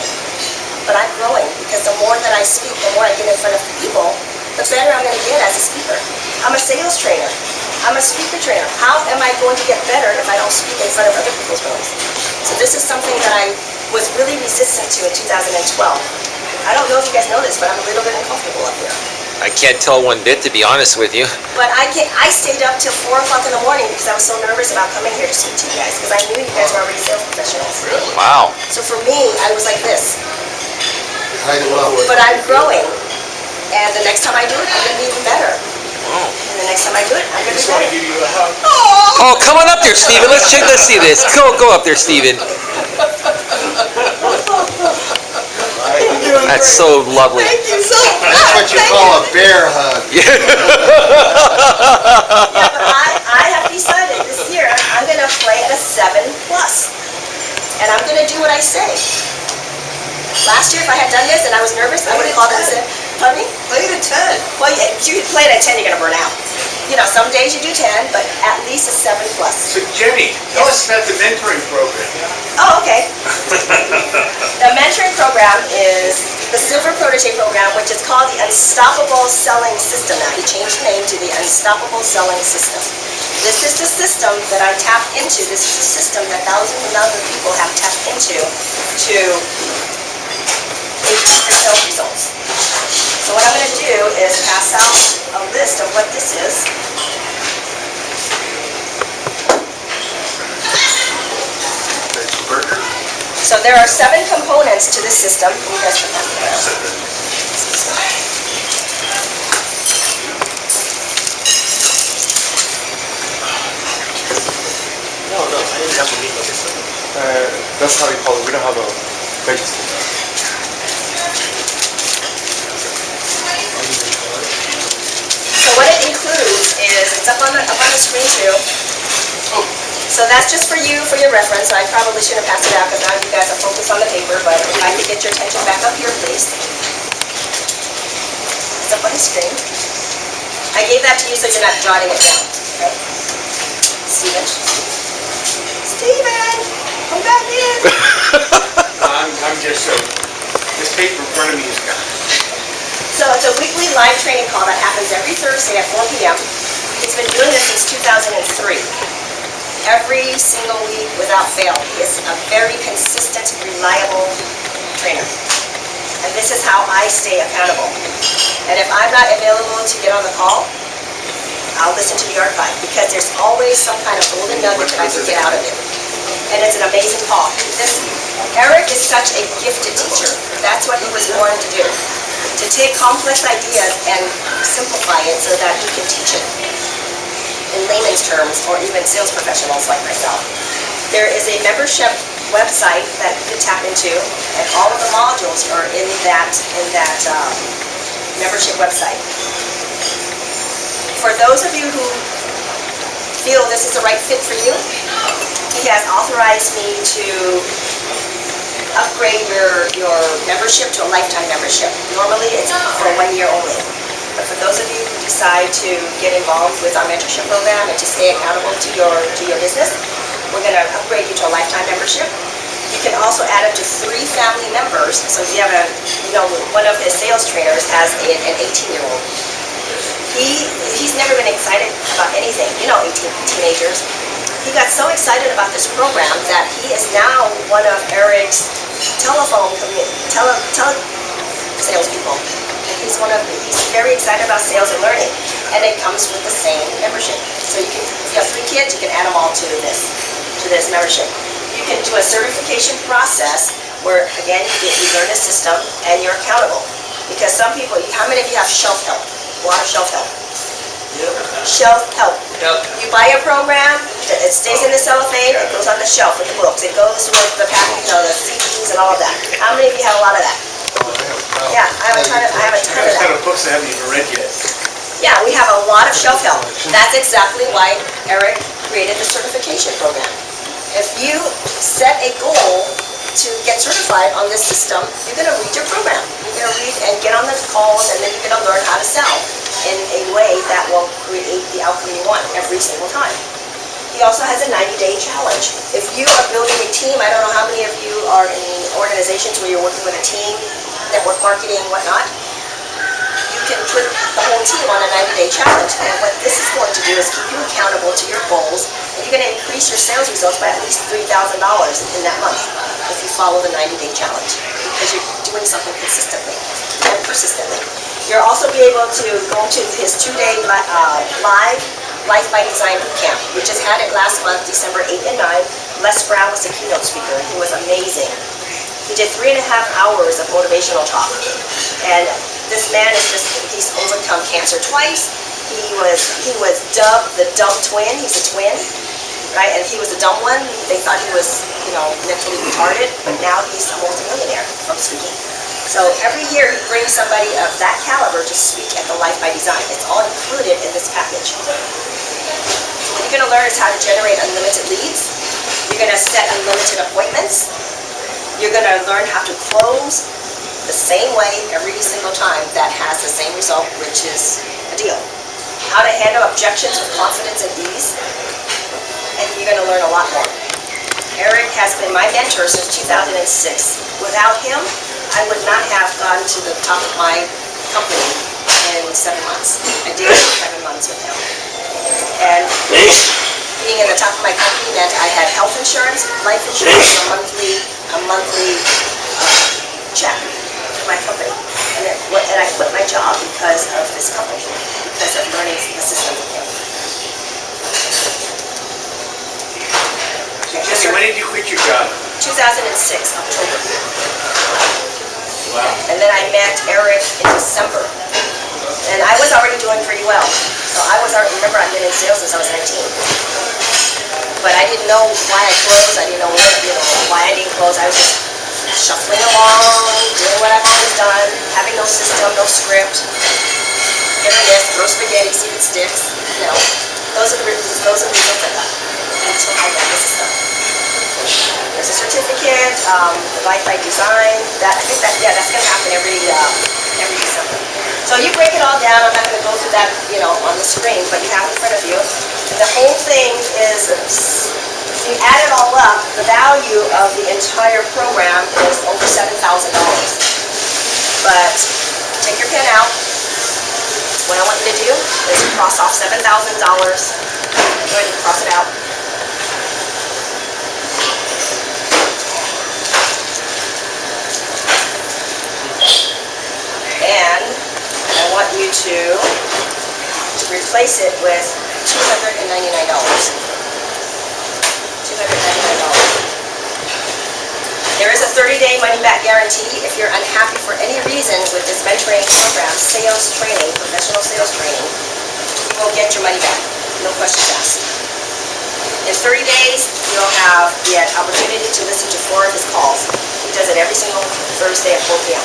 C: but I'm growing, because the more that I speak, the more I get in front of people, the better I'm going to get as a speaker. I'm a sales trainer. I'm a speaker trainer. How am I going to get better if I don't speak in front of other people's rooms? So this is something that I was really resistant to in 2012. I don't know if you guys know this, but I'm a little bit uncomfortable up here.
E: I can't tell one bit, to be honest with you.
C: But I stayed up till 4 o'clock in the morning because I was so nervous about coming here to speak to you guys, because I knew you guys were already sales professionals.
F: Really?
E: Wow.
C: So for me, I was like this.
B: High level.
C: But I'm growing. And the next time I do it, I'm going to be even better.
E: Wow.
C: And the next time I do it, I'm going to be
D: Just want to
C: better.
D: give you a hug.
E: Oh, come on up there, Steven. Let's see this. Go up there, Steven. That's so lovely.
C: Thank you so much.
B: That's what you call a bear hug.
C: Yeah, but I have decided this year I'm going to play at a 7+. And I'm going to do what I say. Last year, if I had done this and I was nervous, I would have called it and said, "Honey,
F: Play it at 10.
C: well, yeah, if you play it at 10, you're going to burn out. Some days you do 10, but at least a 7+.
G: So Jenny, tell us about the mentoring program.
C: Oh, okay. The mentoring program is the Silver Protege program, which is called the Unstoppable Selling System. Now, he changed the name to the Unstoppable Selling System. This is the system that I tapped into. This is the system that thousands and thousands of people have tapped into to increase their sales results. So what I'm going to do is pass out a list of what this is.
G: Burger?
C: So there are 7 components to this system. Can you guys put that there?
D: No, I didn't have the meat like this.
H: That's how we call it. We don't have a vegetable.
C: So what it includes is, it's up on the screen too. So that's just for you, for your reference. I probably shouldn't have passed it out because now you guys are focused on the paper, but if I could get your attention back up here, please. It's up on the screen. I gave that to you so you're not jotting it down, okay? Steven? Steven! Come back in!
G: I'm just so, this paper in front of me is gone.
C: live training call that happens every Thursday at 4 p.m. He's been doing this since 2003. Every single week without fail. He is a very consistent, reliable trainer. And this is how I stay accountable. And if I'm not available to get on the call, I'll listen to the archive because there's always some kind of golden nugget that I can get out of it. And it's an amazing call. Eric is such a gifted teacher. That's what he was born to do. To take complex ideas and simplify it so that he can teach it in layman's terms, or even sales professionals like myself. There is a membership website that you can tap into, and all of the modules are in that membership website. For those of you who feel this is the right fit for you, he has authorized me to upgrade your membership to a lifetime membership. Normally it's for 1 year only. But for those of you who decide to get involved with our mentorship program and to stay accountable to your business, we're going to upgrade you to a lifetime membership. You can also add up to 3 family members. So if you have one of his sales trainers has an 18-year-old. He's never been excited about anything, 18 teenagers. He got so excited about this program that he is now one of Eric's salespeople. He's very excited about sales and learning, and it comes with the same membership. So if you have 3 kids, you can add them all to this membership. You can do a certification process where, again, you learn a system and you're accountable. Because some people, how many of you have shelf help? A lot of shelf help. Shelf help. You buy a program, it stays in the cellophane, it goes on the shelf with the books, it goes with the package, the CDs and all of that. How many of you have a lot of that? Yeah, I have a ton of
G: What
C: that.
G: kind of books I haven't even read yet?
C: Yeah, we have a lot of shelf help. That's exactly why Eric created the certification program. If you set a goal to get certified on this system, you're going to read your program. You're going to read and get on the calls, and then you're going to learn how to sell in a way that will create the outcome you want every single time. He also has a 90-day challenge. If you are building a team, I don't know how many of you are in organizations where you're working with a team, network marketing, whatnot. You can put the whole team on a 90-day challenge, and what this is going to do is keep you accountable to your goals, and you're going to increase your sales results by at least $3,000 in that month if you follow the 90-day challenge, because you're doing something consistently and persistently. You'll also be able to go to his 2-day live Life by Design Bootcamp. We just had it last month, December 8 and 9. Les Brown was the keynote speaker. He was amazing. He did 3.5 hours of motivational talk. And this man he's overcome cancer twice. He was dubbed the dumb twin. He's a twin, right? And he was the dumb one. They thought he was, mentally retarded, but now he's a multimillionaire from speaking. So every year he brings somebody of that caliber to speak at the Life by Design. It's all included in this package. What you're going to learn is how to generate unlimited leads. You're going to set unlimited appointments. You're going to learn how to close the same way every single time that has the same result, which is a deal. How to handle objections with confidence and ease. And you're going to learn a lot more. Eric has been my mentor since 2006. Without him, I would not have gotten to the top of my company in 7 months. I did 7 months with him. And being in the top of my company meant I had health insurance, life insurance, a monthly check for my company. And I quit my job because of this company, because of learning the system with him.
G: Jesse, when did you quit your job?
C: 2006, October.
G: Wow.
C: And then I met Eric in December. And I was already doing pretty well. So remember I've been in sales since I was 19. But I didn't know why I closed. I didn't know why I didn't close. I was just shuffling along, doing what I've always done, having no system, no script. Hit or miss, throw spaghetti, see if it sticks. Those are the results I got until I got the system. There's a certificate, the Life by Design. That's going to happen every December. So you break it all down. I'm not going to go through that, on the screen, but you have it in front of you. And the whole thing is, if you add it all up, the value of the entire program is over $7,000. But take your pen out, What I want you to do is cross off $7,000. Go ahead and cross it out. And I want you to replace it with $299. There is a 30-day money-back guarantee. If you're unhappy for any reason with this mentoring program, sales training, professional sales training, you will get your money back. No questions asked. In 30 days, you'll have the opportunity to listen to 4 of his calls. He does it every single Thursday at 4 p.m.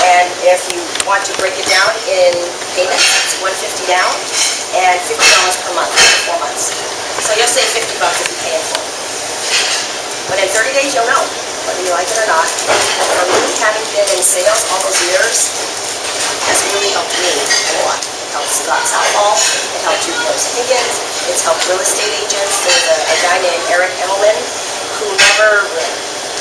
C: And if you want to break it down in payments, it's $150 down and $50 per month for 4 months. So you'll save $50 if you pay in full. But in 30 days, you'll know whether you like it or not. And for me, having been in sales all those years has really helped me a lot. It helped Scott Southall, it helped Julius Higgins, it's helped real estate agents. There's a guy named Eric Lofholm who never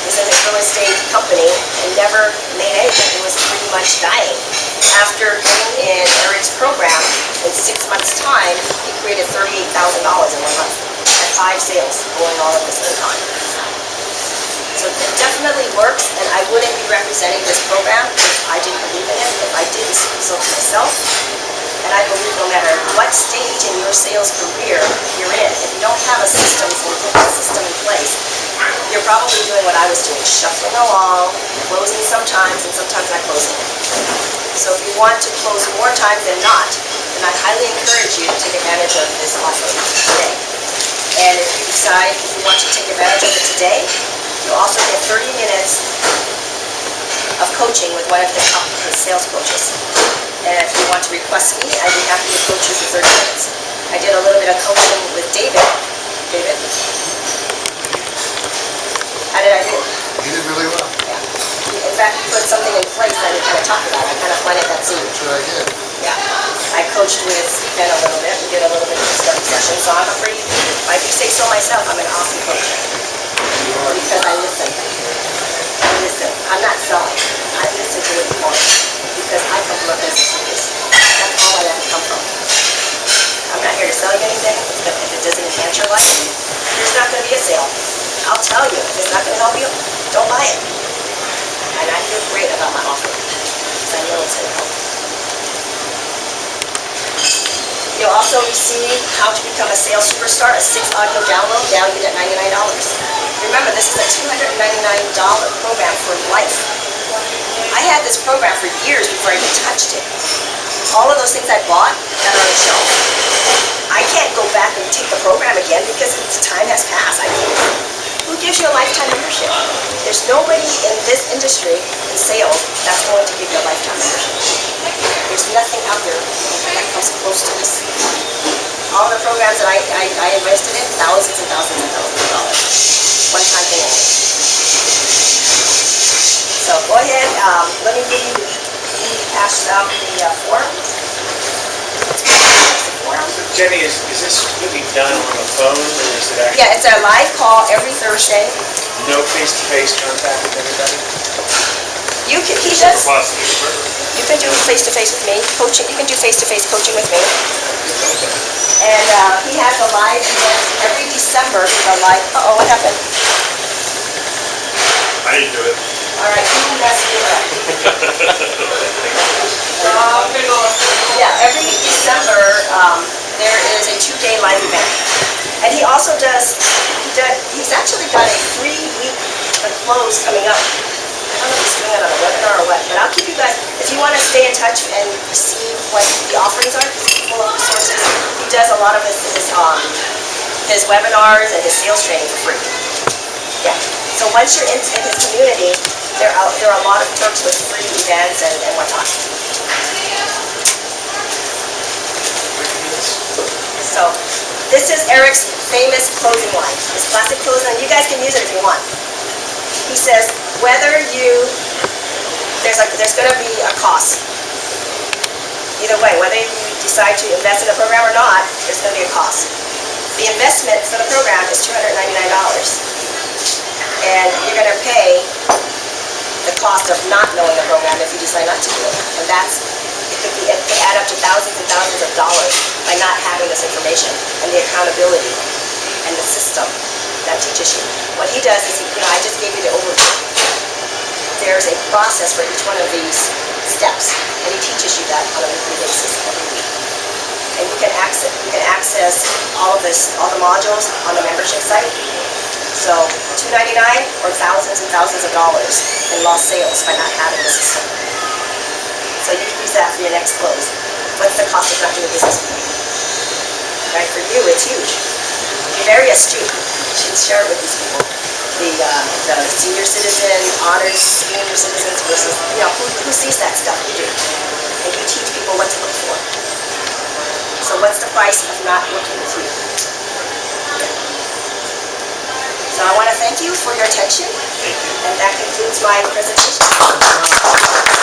C: was in his real estate company and never made anything. He was pretty much dying. After being in Eric's program, in 6 months' time, he created $38,000 in 1 month. Had 5 sales going on at the same time. So it definitely works, and I wouldn't be representing this program if I didn't believe in it, if I didn't see results myself. And I believe no matter what stage in your sales career you're in, if you don't have a system in place, you're probably doing what I was doing, shuffling along, closing sometimes, and sometimes not closing. So if you want to close more times than not, then I highly encourage you to take advantage of this offer today. And if you decide if you want to take advantage of it today, you'll also get 30 minutes of coaching with one of his sales coaches. And if you want to request me, I'd be happy to coach you for 30 minutes. I did a little bit of coaching with David. David? How did I do?
B: You did really well.
C: Yeah. In fact, he put something in place that I kind of talked about. I kind of planted that seed.
B: That's what I did.
C: Yeah. I coached with Ben a little bit. We did a little bit of a study session. So I'm a pretty, if I do say so myself, I'm an awesome coach. Because I listen. I'm not selling. I listen to what you want. Because I come from a business focus. That's all I ever come from. I'm not here to sell you anything. If it doesn't enhance your life, there's not going to be a sale. I'll tell you, if it's not going to help you, don't buy it. And I feel great about my offer. Because I know it's going to help. You'll also receive How to Become a Sales Superstar, a 6-audio download valued at $99. Remember, this is a $299 program for life. I had this program for years before I even touched it. All of those things I bought that are on the shelf, I can't go back and take the program again because time has passed. Who gives you a lifetime membership? There's nobody in this industry, in sales, that's going to give you a lifetime membership. There's nothing out there that comes close to this. All the programs that I invested in, thousands and thousands and thousands of dollars. One-time thing only. So go ahead, let me give you, pass out the form.
G: Jenny, is this going to be done on the phone, or is it actually?
C: Yeah, it's a live call every Thursday.
G: No face-to-face contact with everybody?
C: He does. You can do face-to-face with me, coaching. You can do face-to-face coaching with me. And he has a live event every December. What happened?
I: I didn't do it.
C: All right, who messed you up? Yeah, every December there is a 2-day live event. And he also he's actually got a 3-week close coming up. I don't know if he's doing it on a webinar or what, but I'll keep you guys, if you want to stay in touch and receive what the offerings are, because he's full of resources, he does a lot of his webinars and his sales training for free. Yeah. So once you're in his community, there are a lot of perks with free events and whatnot. So this is Eric's famous closing line. His classic closing line. You guys can use it if you want. He says, there's going to be a cost. Either way, whether you decide to invest in the program or not, there's going to be a cost. The investment for the program is $299. And you're going to pay the cost cost of not knowing the program if you decide not to do it. And it can add up to thousands and thousands of dollars by not having this information and the accountability and the system that teaches you. What he does is, I just gave you the overview. There's a process for each one of these steps, and he teaches you that on a weekly basis every week. And you can access all of this, all the modules on the membership site. So $2.99 or thousands and thousands of dollars in lost sales by not having the system. So you can use that for your next close. What's the cost of not doing business with me? Right, for you, it's huge. You're very astute. You should share it with these people. The senior citizen, honors senior citizens versus, who sees that stuff you do? And you teach people what to look for. So what's the price of not working with you? So I want to thank you for your attention. And that concludes my presentation.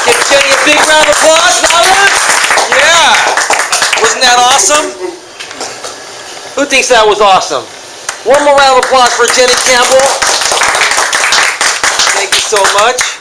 A: Give Jenny a big round of applause, louder. Yeah. Wasn't that awesome? Who thinks that was awesome? One more round of applause for Jenny Campbell. Thank you so much.